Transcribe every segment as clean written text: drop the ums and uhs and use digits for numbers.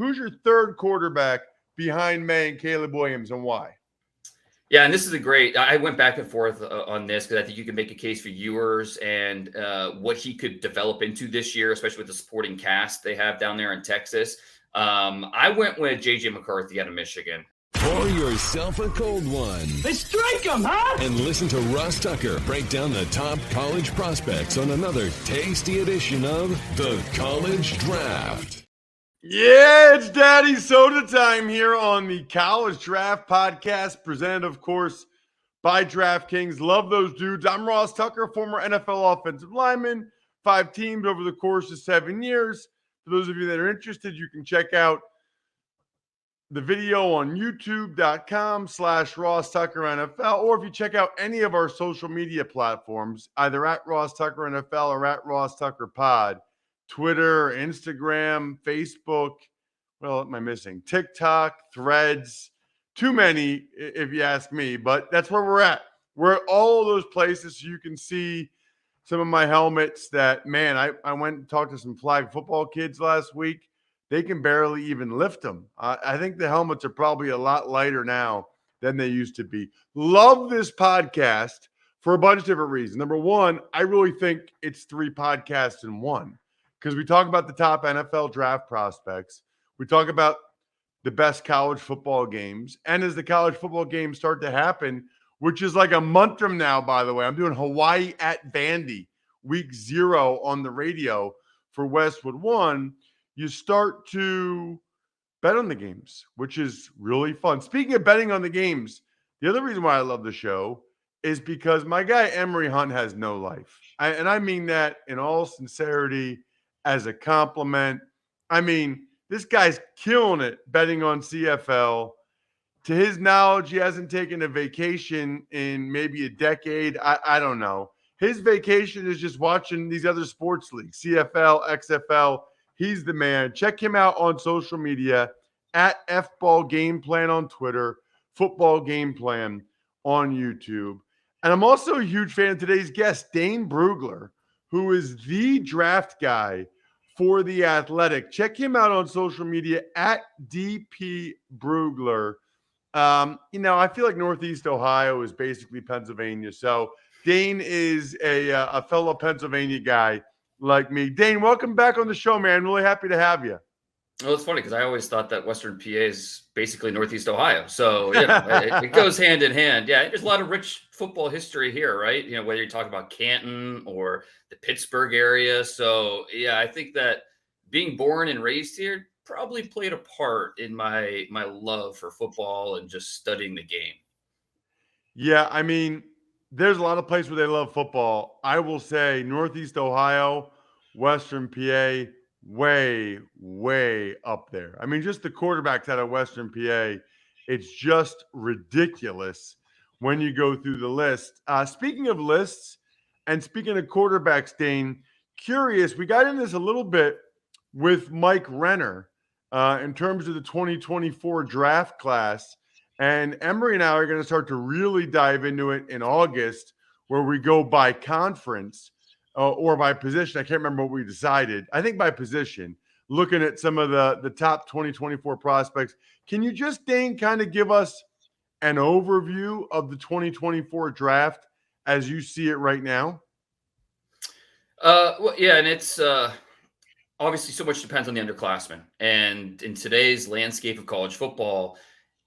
who's your third quarterback behind May and Caleb Williams, and why? Yeah, and this is I went back and forth on this because I think you can make a case for Ewers and what he could develop into this year, especially with the supporting cast they have down there in Texas. I went with J.J. McCarthy out of Michigan. Pour yourself a cold one. Let's drink them, huh? And listen to Ross Tucker break down the top college prospects on another tasty edition of The College Draft. Yeah, it's Daddy Soda time here on the College Draft Podcast, presented, of course, by DraftKings. Love those dudes. I'm Ross Tucker, former NFL offensive lineman, 5 teams over the course of 7 years. For those of you that are interested, you can check out the video on youtube.com/Ross Tucker NFL, or if you check out any of our social media platforms, either at Ross Tucker NFL or at Ross Tucker Pod. Twitter, Instagram, Facebook. What am I missing? TikTok, Threads. Too many, if you ask me, but that's where we're at. We're at all of those places so you can see some of my helmets that, man, I went and talked to some flag football kids last week. They can barely even lift them. I think the helmets are probably a lot lighter now than they used to be. Love this podcast for a bunch of different reasons. Number one, I really think it's 3 podcasts in one. Because we talk about the top NFL draft prospects. We talk about the best college football games. And as the college football games start to happen, which is like a month from now, by the way, I'm doing Hawaii at Vandy, week 0 on the radio for Westwood One. You start to bet on the games, which is really fun. Speaking of betting on the games, the other reason why I love the show is because my guy Emory Hunt has no life. And I mean that in all sincerity, as a compliment. I mean, this guy's killing it betting on CFL. To his knowledge, he hasn't taken a vacation in maybe a decade. I don't know. His vacation is just watching these other sports leagues, CFL, XFL. He's the man. Check him out on social media at FBall Game Plan on Twitter, Football Game Plan on YouTube. And I'm also a huge fan of today's guest, Dane Brugler, who is the draft guy for The Athletic. Check him out on social media at DP Brugler. I feel like Northeast Ohio is basically Pennsylvania. So Dane is a fellow Pennsylvania guy like me. Dane, welcome back on the show, man. Really happy to have you. Well, it's funny because I always thought that Western PA is basically Northeast Ohio. So, it goes hand in hand. Yeah, there's a lot of rich football history here, right? Whether you talk about Canton or the Pittsburgh area. So, yeah, I think that being born and raised here probably played a part in my love for football and just studying the game. Yeah, I mean, there's a lot of places where they love football. I will say Northeast Ohio, Western PA, way, way up there. I mean, just the quarterbacks out of Western PA, it's just ridiculous when you go through the list. Speaking of lists and speaking of quarterbacks, Dane, curious, we got into this a little bit with Mike Renner in terms of the 2024 draft class. And Emory and I are going to start to really dive into it in August, where we go by conference or by position. I can't remember what we decided. I think by position, looking at some of the top 2024 prospects. Can you just, Dane, kind of give us an overview of the 2024 draft as you see it right now? Well, yeah, and it's obviously so much depends on the underclassmen. And in today's landscape of college football,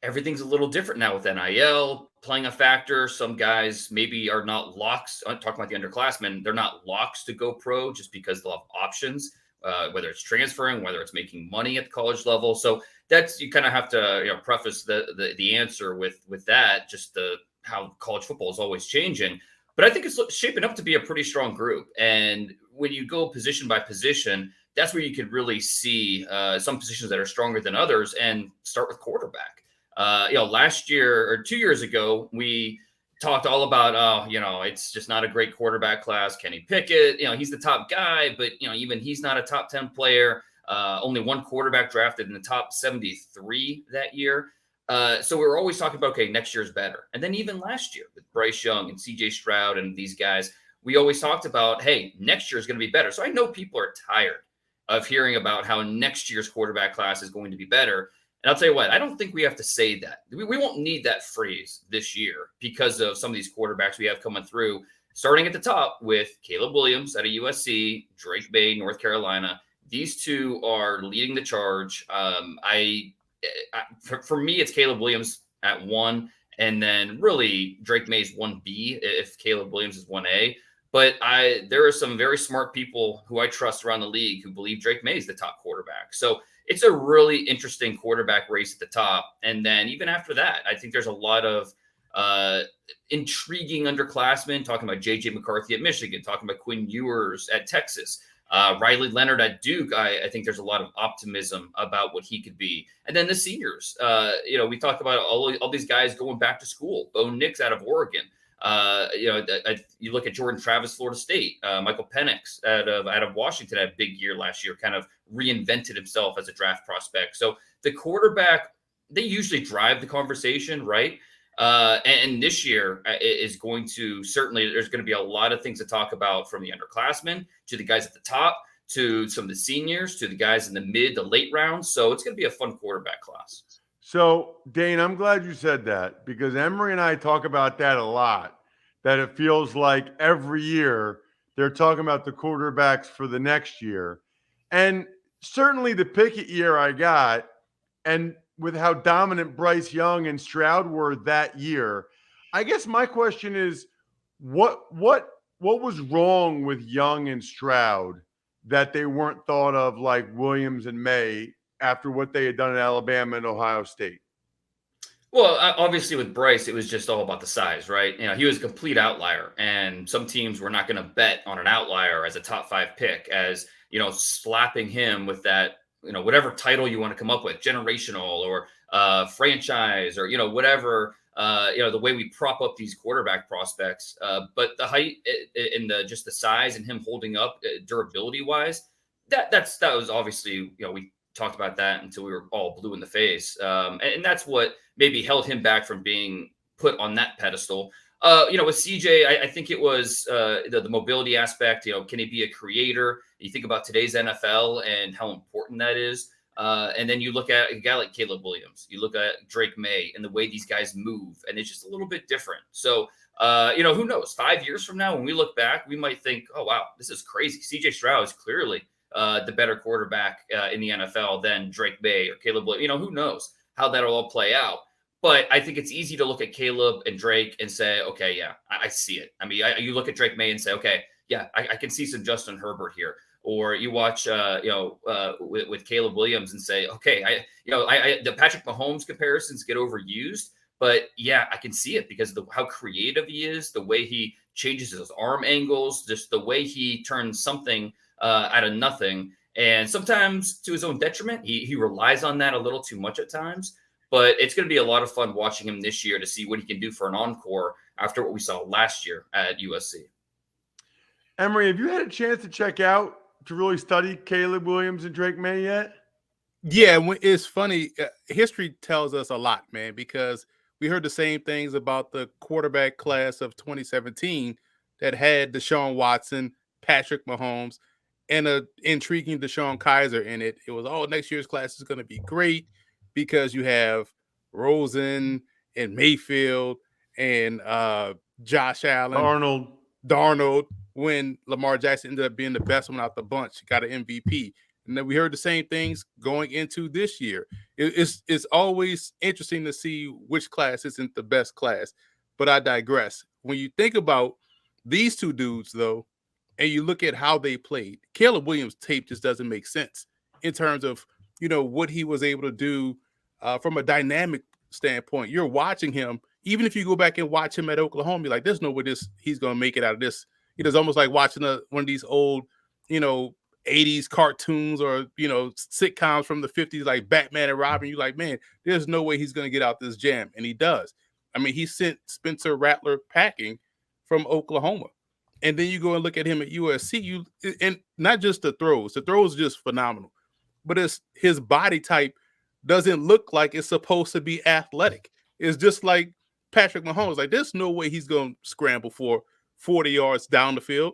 everything's a little different now with NIL playing a factor. Some guys maybe are not locks. I'm talking about the underclassmen. They're not locks to go pro just because they'll have options, whether it's transferring, whether it's making money at the college level. So that's, you kind of have to preface the answer with that, just how college football is always changing. But I think it's shaping up to be a pretty strong group. And when you go position by position, that's where you could really see some positions that are stronger than others, and start with quarterback. Last year or 2 years ago, we talked all about, it's just not a great quarterback class. Kenny Pickett, he's the top guy, but, even he's not a top 10 player. Only one quarterback drafted in the top 73 that year. So we were always talking about, okay, next year's better. And then even last year with Bryce Young and CJ Stroud and these guys, we always talked about, hey, next year is going to be better. So I know people are tired. of hearing about how next year's quarterback class is going to be better. And I'll tell you what, I don't think we have to say that. We won't need that phrase this year because of some of these quarterbacks we have coming through, starting at the top with Caleb Williams out of USC, Drake May, North Carolina. These two are leading the charge. For me, it's Caleb Williams at 1, and then really Drake May's 1B if Caleb Williams is 1A. But there are some very smart people who I trust around the league who believe Drake May is the top quarterback. So it's a really interesting quarterback race at the top. And then even after that, I think there's a lot of intriguing underclassmen, talking about J.J. McCarthy at Michigan, talking about Quinn Ewers at Texas, Riley Leonard at Duke. I think there's a lot of optimism about what he could be. And then the seniors, we talk about all these guys going back to school. Bo Nix out of Oregon. You look at Jordan Travis, Florida State, Michael Penix out of Washington had a big year last year, kind of reinvented himself as a draft prospect. So the quarterback, they usually drive the conversation, right? And this year is going to there's going to be a lot of things to talk about, from the underclassmen to the guys at the top, to some of the seniors, to the guys in the mid to late rounds. So it's going to be a fun quarterback class. So, Dane, I'm glad you said that, because Emory and I talk about that a lot, that it feels like every year they're talking about the quarterbacks for the next year. And certainly the Pickett year I got, and with how dominant Bryce Young and Stroud were that year, I guess my question is, what was wrong with Young and Stroud that they weren't thought of like Williams and May after what they had done at Alabama and Ohio State? Well, obviously with Bryce, it was just all about the size, right? He was a complete outlier, and some teams were not going to bet on an outlier as a top 5 pick, as, slapping him with that, whatever title you want to come up with, generational or franchise, or, whatever, the way we prop up these quarterback prospects. But the height and just the size and him holding up durability wise, that was obviously, we talked about that until we were all blue in the face. And that's what maybe held him back from being put on that pedestal. With CJ, I think it was the mobility aspect. Can he be a creator? You think about today's NFL and how important that is. And then you look at a guy like Caleb Williams, you look at Drake May and the way these guys move, and it's just a little bit different. So, who knows? 5 years from now, when we look back, we might think, oh, wow, this is crazy. CJ Stroud is clearly the better quarterback in the NFL than Drake May or Caleb Williams. Who knows how that'll all play out. But I think it's easy to look at Caleb and Drake and say, okay, yeah, I see it. I mean, you look at Drake May and say, okay, yeah, I can see some Justin Herbert here. Or you watch, with Caleb Williams and say, okay, the Patrick Mahomes comparisons get overused, but yeah, I can see it because of how creative he is, the way he changes his arm angles, just the way he turns something out of nothing. And sometimes to his own detriment, he relies on that a little too much at times. But it's going to be a lot of fun watching him this year to see what he can do for an encore after what we saw last year at USC. Emory, have you had a chance to check out, to really study Caleb Williams and Drake May yet? Yeah, it's funny. History tells us a lot, man, because we heard the same things about the quarterback class of 2017 that had Deshaun Watson, Patrick Mahomes, and an intriguing Deshaun Kaiser in it. It was, next year's class is going to be great because you have Rosen and Mayfield and Josh Allen, Darnold, when Lamar Jackson ended up being the best one out the bunch, got an MVP. And then we heard the same things going into this year. It's always interesting to see which class isn't the best class, but I digress. When you think about these two dudes, though, and you look at how they played, Caleb Williams' tape just doesn't make sense in terms of, what he was able to do from a dynamic standpoint. You're watching him, even if you go back and watch him at Oklahoma, you're like, there's no way he's going to make it out of this. It is almost like watching one of these old, 80s cartoons or, sitcoms from the 50s, like Batman and Robin. You're like, man, there's no way he's going to get out this jam. And he does. I mean, he sent Spencer Rattler packing from Oklahoma. And then you go and look at him at USC, and not just the throws are just phenomenal, but it's his body type doesn't look like it's supposed to be athletic. It's just like Patrick Mahomes. Like, there's no way he's going to scramble for 40 yards down the field.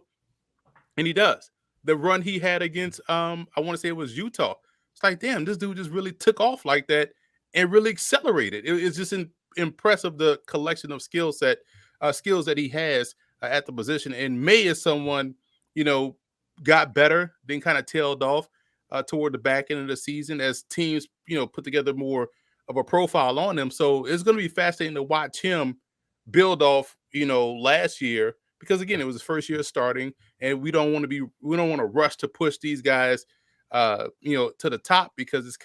And he does. the run he had against I want to say it was Utah. It's like, damn, this dude just really took off like that and really accelerated. It's just impressive the collection of skills that he has at the position. And May is someone, got better, then kind of tailed off toward the back end of the season as teams, put together more of a profile on him. So it's going to be fascinating to watch him build off, last year, because again, it was his first year starting, and we don't want to rush to push these guys, to the top, because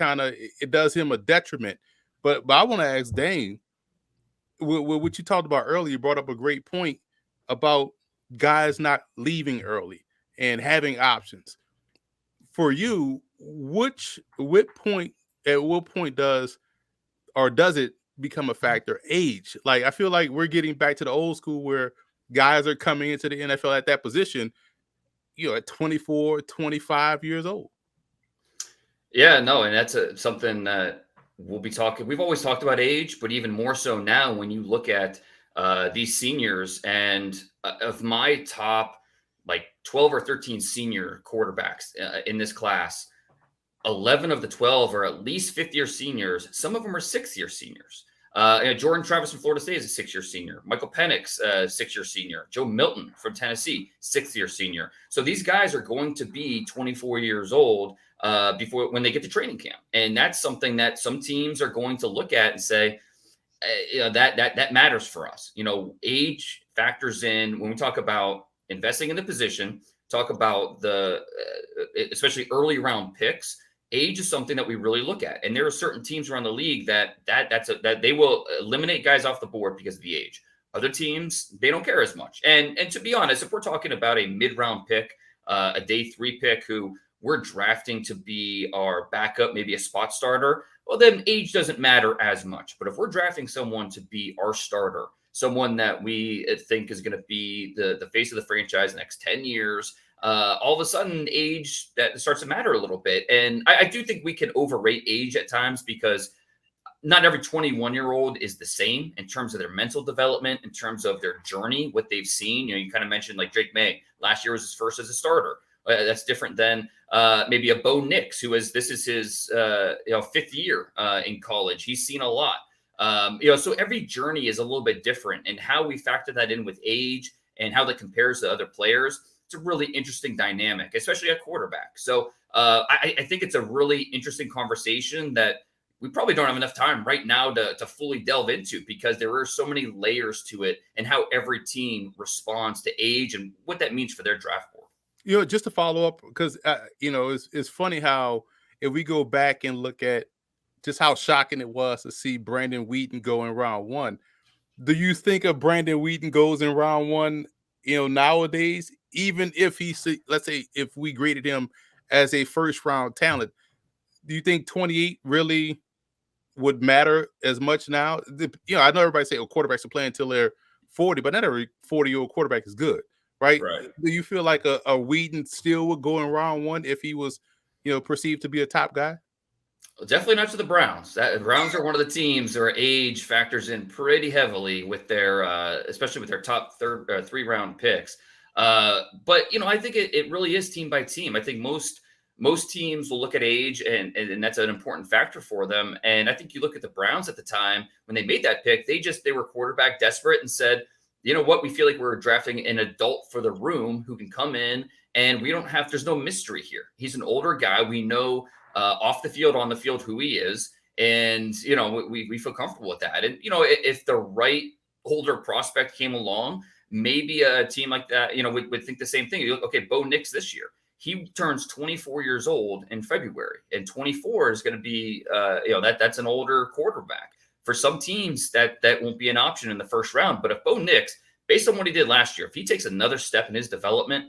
it does him a detriment. But I want to ask Dane, what you talked about earlier, you brought up a great point about guys not leaving early and having options. For you, at what point does it become a factor? Age. Like, I feel like we're getting back to the old school where guys are coming into the NFL at that position, at 24, 25 years old. Yeah, no, and that's something that we'll be talking. We've always talked about age, but even more so now when you look at these seniors, and of my top like 12 or 13 senior quarterbacks in this class, 11 of the 12 are at least fifth-year seniors. Some of them are sixth-year seniors. Jordan Travis from Florida State is a six-year senior. Michael Penix, six-year senior. Joe Milton from Tennessee, sixth-year senior. So these guys are going to be 24 years old when they get to training camp, and that's something that some teams are going to look at and say, that matters for us. Age factors in when we talk about investing in the position. Talk about especially early round picks. Age is something that we really look at, and there are certain teams around the league that they will eliminate guys off the board because of the age. Other teams, they don't care as much. And to be honest, if we're talking about a mid-round pick, a day 3 pick who we're drafting to be our backup, maybe a spot starter, well, then age doesn't matter as much. But if we're drafting someone to be our starter, someone that we think is going to be the face of the franchise the next 10 years, all of a sudden age that starts to matter a little bit. And I do think we can overrate age at times, because not every 21-year-old is the same in terms of their mental development, in terms of their journey, what they've seen. You kind of mentioned like Drake May. Last year was his first as a starter. That's different than maybe a Bo Nix, this is his fifth year in college. He's seen a lot. So every journey is a little bit different, and how we factor that in with age and how that compares to other players, it's a really interesting dynamic, especially at quarterback. So I think it's a really interesting conversation that we probably don't have enough time right now to fully delve into, because there are so many layers to it and how every team responds to age and what that means for their draft board. Just to follow up, because, it's funny how if we go back and look at just how shocking it was to see Brandon Wheaton go in round 1. Do you think if Brandon Wheaton goes in round 1, nowadays, even if let's say if we graded him as a first round talent, do you think 28 really would matter as much now? I know everybody say, quarterbacks are playing until they're 40, but not every 40-year-old quarterback is good. Right? Do you feel like a Wheaton still would go in round 1 if he was, perceived to be a top guy? Well, definitely not to the Browns. The Browns are one of the teams where age factors in pretty heavily with their, especially with their top 3-round picks. But I think it really is team by team. I think most teams will look at age, and that's an important factor for them. And I think you look at the Browns at the time when they made that pick, they were quarterback desperate and said, you know what? We feel like we're drafting an adult for the room who can come in, and there's no mystery here. He's an older guy. We know off the field, on the field, who he is. And, we feel comfortable with that. And, if the right older prospect came along, maybe a team like that, would think the same thing. You look, okay, Bo Nix this year, he turns 24 years old in February, and 24 is going to be, that's an older quarterback. For some teams, that won't be an option in the first round. But if Bo Nix, based on what he did last year, if he takes another step in his development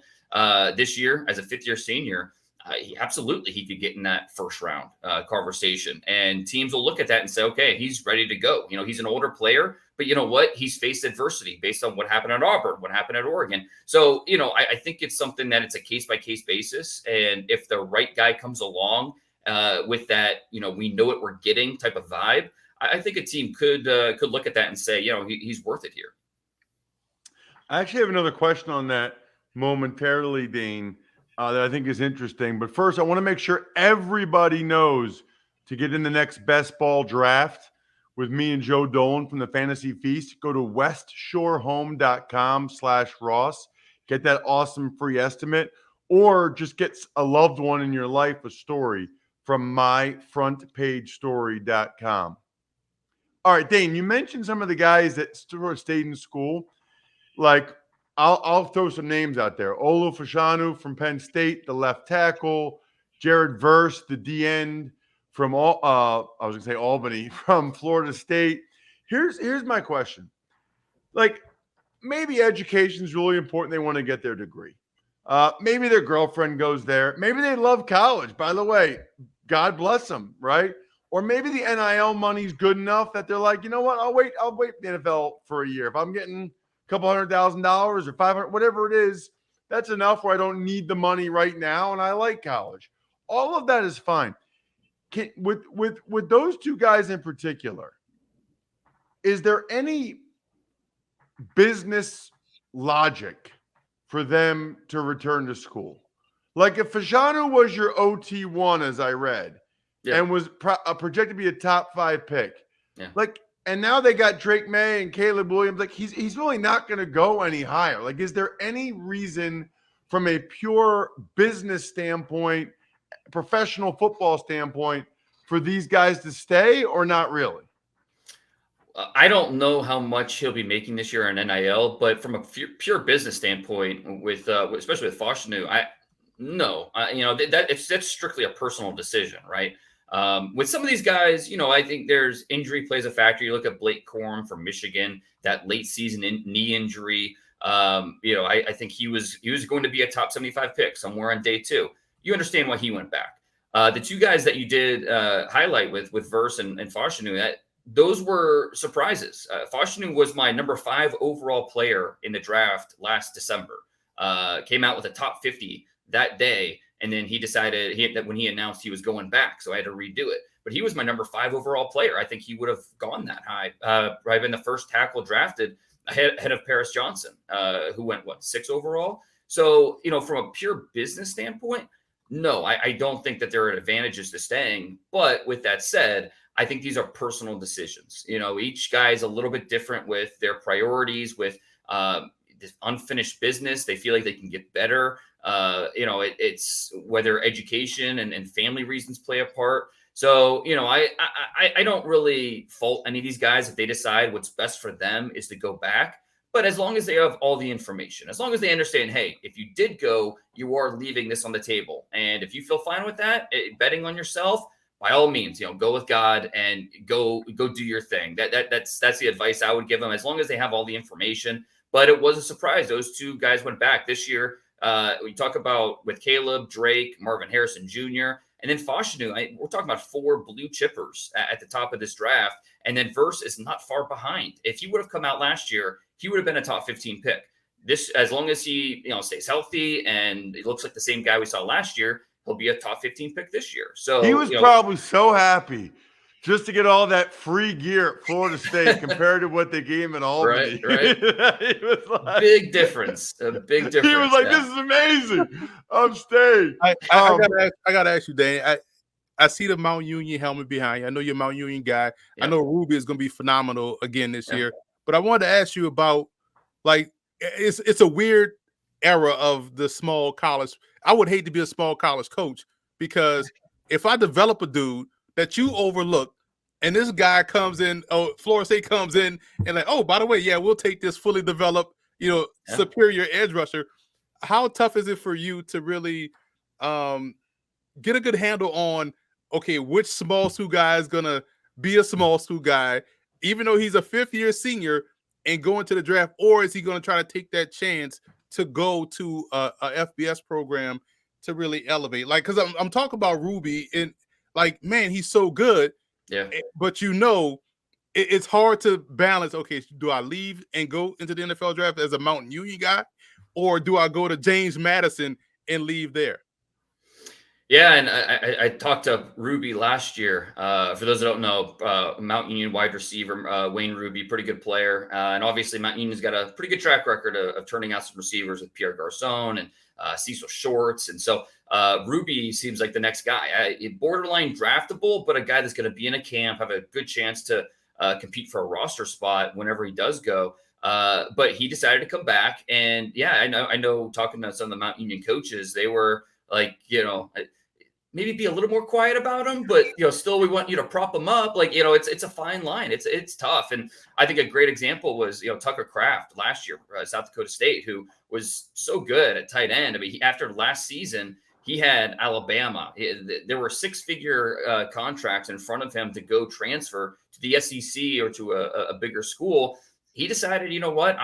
this year as a fifth-year senior, he could get in that first round conversation. And teams will look at that and say, okay, he's ready to go. He's an older player, but you know what? He's faced adversity based on what happened at Auburn, what happened at Oregon. So, I think it's something that it's a case-by-case basis. And if the right guy comes along with that, we know what we're getting type of vibe, I think a team could look at that and say, he's worth it here. I actually have another question on that momentarily, Dane. that I think is interesting. But first, I want to make sure everybody knows to get in the next best ball draft with me and Joe Dolan from the Fantasy Feast. Go to westsshorehome.com/Ross. Get that awesome free estimate, or just get a loved one in your life a story from myfrontpagestory.com. All right, Dane, you mentioned some of the guys that stayed in school. Like, I'll throw some names out there. Olu Fashanu from Penn State, the left tackle. Jared Verse, the D end from Albany from Florida State. Here's my question. Like, maybe education is really important. They want to get their degree. Maybe their girlfriend goes there. Maybe they love college. By the way, God bless them, right? Or maybe the NIL money's good enough that they're like, you know what? I'll wait the NFL for a year. If I'm getting a couple $100,000 or 500, whatever it is, that's enough where I don't need the money right now, and I like college. All of that is fine. With those two guys in particular, is there any business logic for them to return to school? Like, if Fashanu was your OT1, as I read, and was projected to be a top 5 pick, like, and now they got Drake May and Caleb Williams, like, he's really not going to go any higher. Like, is there any reason from a pure business standpoint, professional football standpoint, for these guys to stay, or not really? I don't know how much he'll be making this year on NIL, but from a pure business standpoint, with especially with Fashanu, that's strictly a personal decision, right? With some of these guys, I think there's injury plays a factor. You look at Blake Corum from Michigan, that late season knee injury. I think he was going to be a top 75 pick somewhere on day 2. You understand why he went back. The two guys that you did highlight with Verse and Fashanu, those were surprises. Fashanu was my number 5 overall player in the draft last December. Came out with a top 50 that day. And then he decided that when he announced he was going back, so I had to redo it. But he was my number 5 overall player. I think he would have gone that high. I've been the first tackle drafted ahead of Paris Johnson, who went 6 overall. So, from a pure business standpoint, no, I don't think that there are advantages to staying. But with that said, I think these are personal decisions. Each guy is a little bit different with their priorities, with this unfinished business. They feel like they can get better. It's whether education and family reasons play a part. So, I don't really fault any of these guys if they decide what's best for them is to go back. But as long as they have all the information, as long as they understand, hey, if you did go, you are leaving this on the table. And if you feel fine with that, betting on yourself, by all means, go with God and go do your thing. That's the advice I would give them, as long as they have all the information. But it was a surprise. Those two guys went back this year. We talk about with Caleb, Drake, Marvin Harrison Jr., and then Fashanu. We're talking about 4 blue chippers at the top of this draft. And then Verse is not far behind. If he would have come out last year, he would have been a top 15 pick. This, as long as he stays healthy and it looks like the same guy we saw last year, he'll be a top 15 pick this year. So he was probably so happy just to get all that free gear at Florida State compared to what they gave him in Albany. Right. He was like, big difference. A big difference. He was like, "This is amazing. I'm staying." I gotta ask you, Dane. I see the Mount Union helmet behind you. I know you're a Mount Union guy. Yeah. I know Ruby is going to be phenomenal again this year. But I wanted to ask you about, like, it's a weird era of the small college. I would hate to be a small college coach, because if I develop a dude that you overlook, and this guy comes in, Florida State comes in and like, oh, by the way, we'll take this fully developed, superior edge rusher. How tough is it for you to really get a good handle on, okay, which small school guy is going to be a small school guy, even though he's a 5th-year senior, and go into the draft, or is he going to try to take that chance to go to a FBS program to really elevate? Like, because I'm talking about Ruby, and like, man, he's so good. Yeah. But it's hard to balance. Okay, do I leave and go into the NFL draft as a Mountain Union guy, or do I go to James Madison and leave there? Yeah, and I talked to Ruby last year. For those that don't know, Mount Union wide receiver Wayne Ruby, pretty good player, and obviously Mount Union's got a pretty good track record of turning out some receivers with Pierre Garcon and Cecil Shorts, and so Ruby seems like the next guy, borderline draftable, but a guy that's going to be in a camp, have a good chance to compete for a roster spot whenever he does go. But he decided to come back, and yeah, I know. Talking to some of the Mount Union coaches, they were like, maybe be a little more quiet about him, but still we want you to prop him up. Like, it's a fine line. It's tough. And I think a great example was, Tucker Kraft last year, South Dakota State, who was so good at tight end. I mean, after last season, he had Alabama. There were six-figure contracts in front of him to go transfer to the SEC or to a bigger school. He decided, you know what?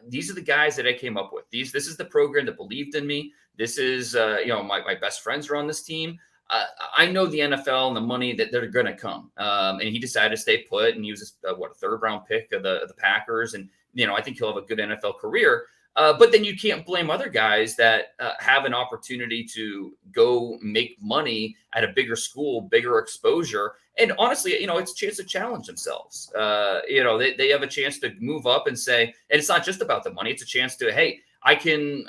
These are the guys that I came up with. This is the program that believed in me. This is, my best friends are on this team. I know the NFL and the money that they're going to come. And he decided to stay put, and he was a third-round pick of the Packers. And, I think he'll have a good NFL career. But then you can't blame other guys that have an opportunity to go make money at a bigger school, bigger exposure. And honestly, it's a chance to challenge themselves. They have a chance to move up and say, and it's not just about the money. It's a chance to, hey, I can,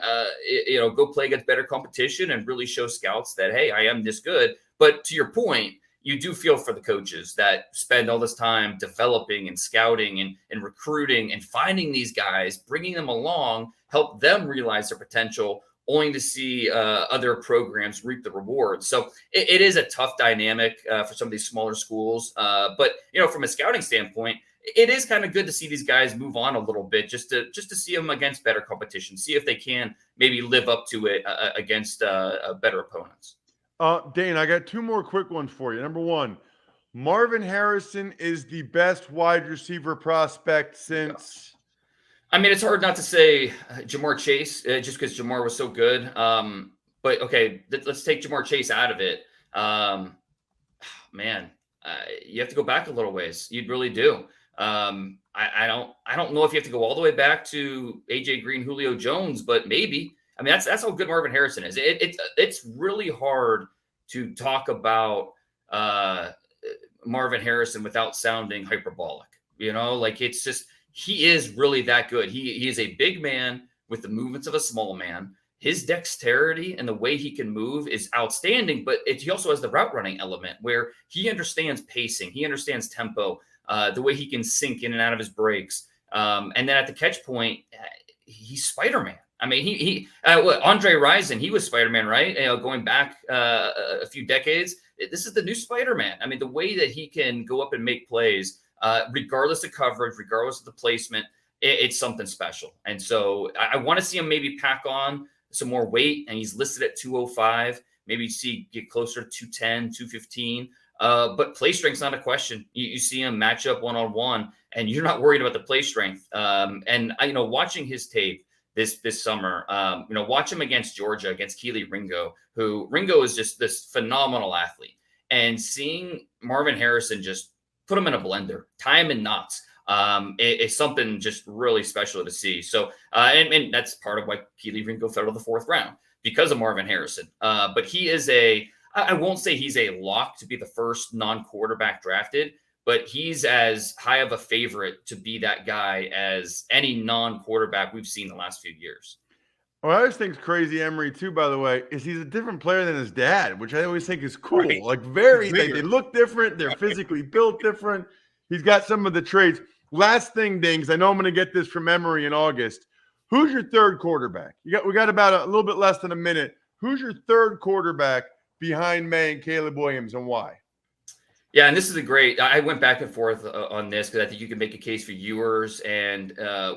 go play against better competition and really show scouts that, hey, I am this good. But to your point, you do feel for the coaches that spend all this time developing and scouting and recruiting and finding these guys, bringing them along, help them realize their potential, only to see other programs reap the rewards. So it is a tough dynamic for some of these smaller schools. But, from a scouting standpoint, it is kind of good to see these guys move on a little bit, just to see them against better competition, see if they can maybe live up to it against better opponents. Dane, I got two more quick ones for you. Number one, Marvin Harrison is the best wide receiver prospect since. I mean, it's hard not to say Jamar Chase, just because Jamar was so good. But okay, let's take Jamar Chase out of it. Man, you have to go back a little ways. You'd really do. I don't know if you have to go all the way back to AJ Green, Julio Jones, but maybe. I mean, that's how good Marvin Harrison is. It's really hard to talk about Marvin Harrison without sounding hyperbolic. It's just, he is really that good. He is a big man with the movements of a small man. His dexterity and the way he can move is outstanding, but he also has the route running element where he understands pacing. He understands tempo, the way he can sink in and out of his breaks. And then at the catch point, he's Spider-Man. I mean, Andre Rison, he was Spider-Man, right? Going back a few decades, this is the new Spider-Man. I mean, the way that he can go up and make plays, regardless of coverage, regardless of the placement, it's something special. And so I want to see him maybe pack on some more weight, and he's listed at 205, maybe get closer to 210, 215. But play strength's not a question. You see him match up one-on-one, and you're not worried about the play strength. And watching his tape this summer, watch him against Georgia, against Keely Ringo, who Ringo is just this phenomenal athlete, and seeing Marvin Harrison just put him in a blender, tie him in knots. It's something just really special to see. So, and that's part of why Keely Ringo fell to the fourth round, because of Marvin Harrison. But he is I won't say he's a lock to be the first non-quarterback drafted, but he's as high of a favorite to be that guy as any non-quarterback we've seen the last few years. What I always think is crazy, Emory, too, by the way, is he's a different player than his dad, which I always think is cool. Right. Like they look different. They're physically built different. He's got some of the traits. Last thing, Dings, I know I'm going to get this from Emory in August. Who's your third quarterback? We got about a little bit less than a minute. Who's your third quarterback behind May and Caleb Williams, and why? Yeah, and this is I went back and forth on this because I think you can make a case for Ewers and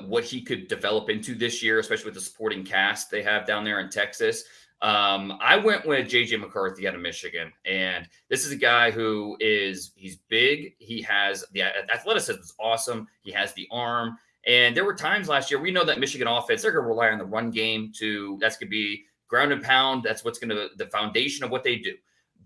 what he could develop into this year, especially with the supporting cast they have down there in Texas. I went with J.J. McCarthy out of Michigan, and this is a guy he's big. He has the athleticism is awesome. He has the arm, and there were times last year, we know that Michigan offense, they're going to rely on the run game that's going to be ground and pound. That's what's going to the foundation of what they do.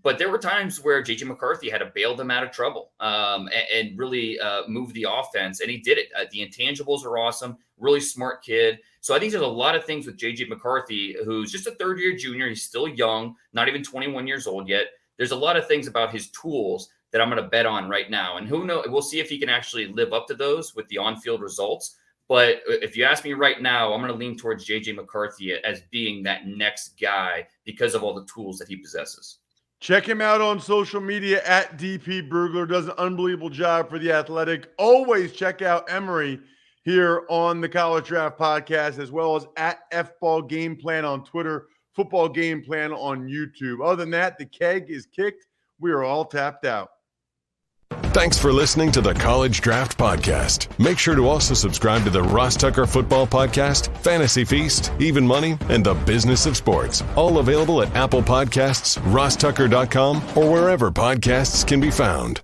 But there were times where J.J. McCarthy had to bail them out of trouble and really move the offense, and he did it. The intangibles are awesome, really smart kid. So I think there's a lot of things with J.J. McCarthy, who's just a third-year junior. He's still young, not even 21 years old yet. There's a lot of things about his tools that I'm going to bet on right now. And who knows, we'll see if he can actually live up to those with the on-field results. But if you ask me right now, I'm going to lean towards J.J. McCarthy as being that next guy because of all the tools that he possesses. Check him out on social media at DP Brugler. Does an unbelievable job for The Athletic. Always check out Emory here on the College Draft Podcast, as well as at FBall Game Plan on Twitter, Football Game Plan on YouTube. Other than that, the keg is kicked. We are all tapped out. Thanks for listening to the College Draft Podcast. Make sure to also subscribe to the Ross Tucker Football Podcast, Fantasy Feast, Even Money, and The Business of Sports. All available at Apple Podcasts, rosstucker.com, or wherever podcasts can be found.